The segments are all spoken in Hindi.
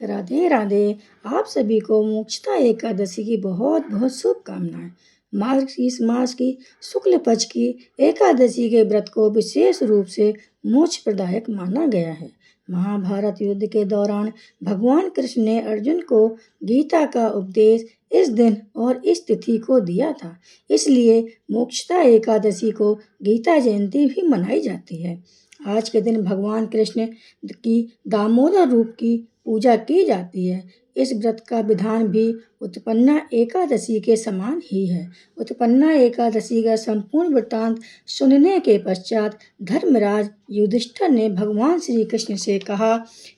राधे राधे। आप सभी को मोक्षदा एकादशी की बहुत बहुत शुभकामनाएं। इस मास की शुक्ल पक्ष की एकादशी के व्रत को विशेष रूप से मोक्ष प्रदायक माना गया है। महाभारत युद्ध के दौरान भगवान कृष्ण ने अर्जुन को गीता का उपदेश इस दिन और इस तिथि को दिया था। इसलिए मोक्षदा एकादशी को गीता जयंती भी मनाई जाती है। आज के दिन भगवान कृष्ण की दामोदर रूप की पूजा की जाती है। इस व्रत का विधान भी उत्पन्ना एकादशी के समान ही है। उत्पन्ना एकादशी का संपूर्ण वृत्तांत सुनने के पश्चात धर्मराज युधिष्ठिर ने भगवान श्री कृष्ण से कहा,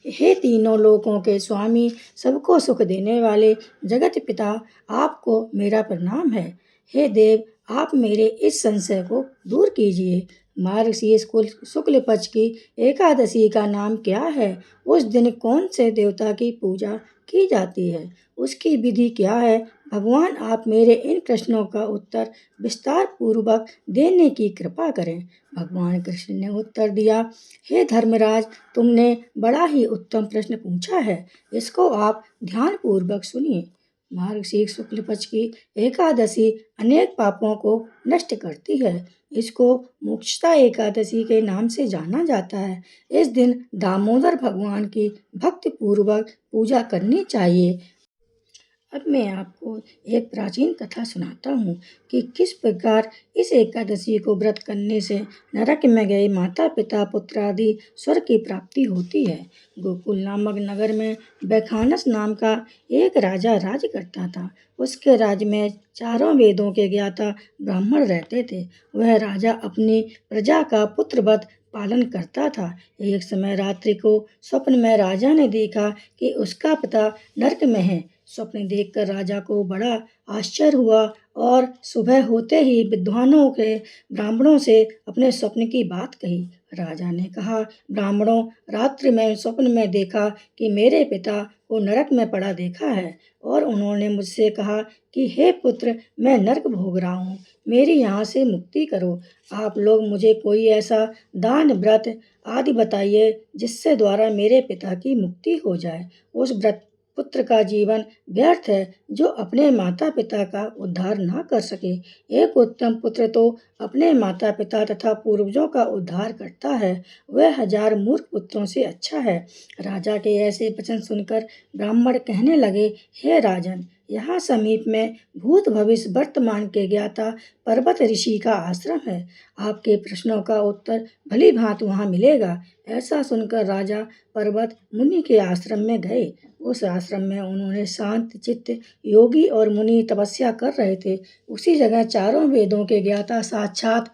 हे तीनों लोकों के स्वामी, सबको सुख देने वाले जगत पिता, आपको मेरा प्रणाम है। हे देव, आप मेरे इस संशय को दूर कीजिए। मार्गशीर्ष शुक्ल पक्ष की एकादशी का नाम क्या है? उस दिन कौन से देवता की पूजा की जाती है? उसकी विधि क्या है? भगवान, आप मेरे इन प्रश्नों का उत्तर विस्तार पूर्वक देने की कृपा करें। भगवान कृष्ण ने उत्तर दिया, हे धर्मराज, तुमने बड़ा ही उत्तम प्रश्न पूछा है। इसको आप ध्यान पूर्वक सुनिए। मार्गशीर्ष शुक्ल पक्ष की एकादशी अनेक पापों को नष्ट करती है। इसको मोक्षदा एकादशी के नाम से जाना जाता है। इस दिन दामोदर भगवान की भक्ति पूर्वक पूजा करनी चाहिए। अब मैं आपको एक प्राचीन कथा सुनाता हूँ कि किस प्रकार इस एकादशी को व्रत करने से नरक में गए माता पिता पुत्र आदि स्वर्ग की प्राप्ति होती है। गोकुल नामक नगर में बैखानस नाम का एक राजा राज करता था। उसके राज्य में चारों वेदों के ज्ञाता ब्राह्मण रहते थे। वह राजा अपनी प्रजा का पुत्रवत पालन करता था। एक समय रात्रि को स्वप्न में राजा ने देखा कि उसका पिता नरक में है। स्वप्न देखकर राजा को बड़ा आश्चर्य हुआ और सुबह होते ही विद्वानों के ब्राह्मणों से अपने स्वप्न की बात कही। राजा ने कहा, ब्राह्मणों, रात्रि में स्वप्न में देखा कि मेरे पिता को नरक में पड़ा देखा है और उन्होंने मुझसे कहा कि हे पुत्र, मैं नरक भोग रहा हूँ, मेरी यहाँ से मुक्ति करो। आप लोग मुझे कोई ऐसा दान व्रत आदि बताइए जिससे द्वारा मेरे पिता की मुक्ति हो जाए। उस व्रत पुत्र का जीवन व्यर्थ है जो अपने माता पिता का उद्धार ना कर सके। एक उत्तम पुत्र तो अपने माता पिता तथा पूर्वजों का उद्धार करता है, वह 1000 मूर्ख पुत्रों से अच्छा है। राजा के ऐसे वचन सुनकर ब्राह्मण कहने लगे, हे राजन, यहाँ समीप में भूत भविष्य वर्तमान के ज्ञाता पर्वत ऋषि का आश्रम है। आपके प्रश्नों का उत्तर भली भांति वहाँ मिलेगा। ऐसा सुनकर राजा पर्वत मुनि के आश्रम में गए। उस आश्रम में उन्होंने शांत चित्त योगी और मुनि तपस्या कर रहे थे। उसी जगह चारों वेदों के ज्ञाता साक्षात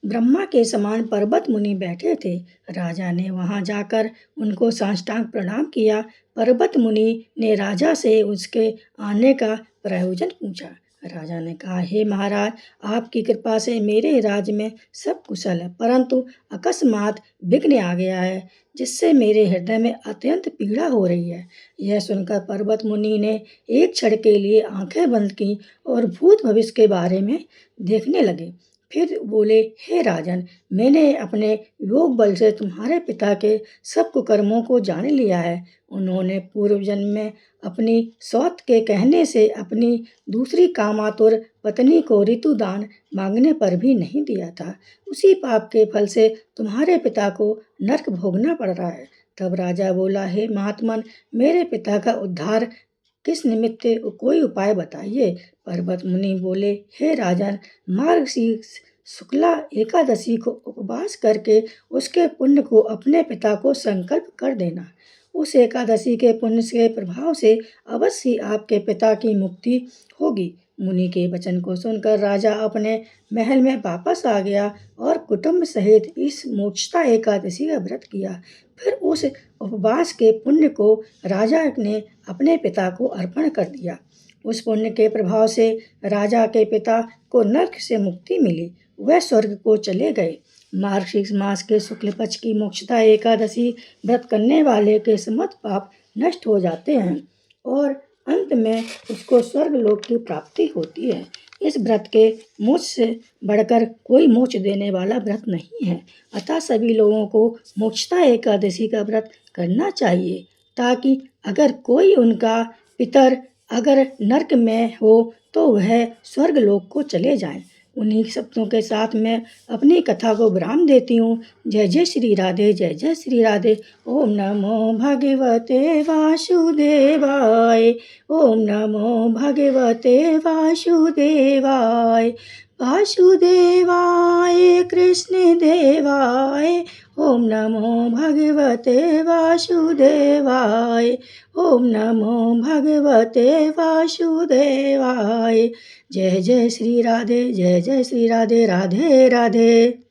ब्रह्मा के समान पर्वत मुनि बैठे थे। राजा ने वहां जाकर उनको साष्टांग प्रणाम किया। पर्वत मुनि ने राजा से उसके आने का प्रयोजन पूछा। राजा ने कहा, हे महाराज, आपकी कृपा से मेरे राज्य में सब कुशल है, परंतु अकस्मात विघ्न आ गया है जिससे मेरे हृदय में अत्यंत पीड़ा हो रही है। यह सुनकर पर्वत मुनि ने एक क्षण के लिए आंखें बंद की और भूत भविष्य के बारे में देखने लगे। फिर बोले, हे राजन, मैंने अपने योग बल से तुम्हारे पिता के सब कुकर्मों को जान लिया है। उन्होंने पूर्व जन्म में अपनी सौत के कहने से अपनी दूसरी कामातुर पत्नी को ऋतुदान मांगने पर भी नहीं दिया था। उसी पाप के फल से तुम्हारे पिता को नरक भोगना पड़ रहा है। तब राजा बोला, हे महात्मन, मेरे पिता का उद्धार किस निमित्त कोई उपाय बताइए। पर्वत मुनि बोले, हे राजन, मार्गशीर्ष शुक्ला एकादशी को उपवास करके उसके पुण्य को अपने पिता को संकल्प कर देना। उस एकादशी के पुण्य के प्रभाव से अवश्य ही आपके पिता की मुक्ति होगी। मुनि के वचन को सुनकर राजा अपने महल में वापस आ गया और कुटुंब सहित इस मोक्षदा एकादशी का व्रत किया। फिर उस उपवास के पुण्य को राजा ने अपने पिता को अर्पण कर दिया। उस पुण्य के प्रभाव से राजा के पिता को नरक से मुक्ति मिली, वह स्वर्ग को चले गए। मार्गशीर्ष मास के शुक्ल पक्ष की मोक्षदा एकादशी व्रत करने वाले के समस्त पाप नष्ट हो जाते हैं और अंत में उसको स्वर्ग लोक की प्राप्ति होती है। इस व्रत के मोक्ष से बढ़कर कोई मोक्ष देने वाला व्रत नहीं है। अतः सभी लोगों को मोक्षदा एकादशी का व्रत करना चाहिए ताकि अगर कोई उनका पितर अगर नर्क में हो तो वह स्वर्ग लोक को चले जाएं। उन्हीं शब्दों के साथ मैं अपनी कथा को विराम देती हूँ। जय जय श्री राधे, जय जय श्री राधे। ओम नमो भगवते वासुदेवाय, ओम नमो भगवते वासुदेवाय, वासुदेवाय कृष्ण देवाय, ओम नमो भगवते वासुदेवाय, ओम नमो भगवते वासुदेवाय। जय जय श्री राधे, जय जय श्री राधे, राधे राधे।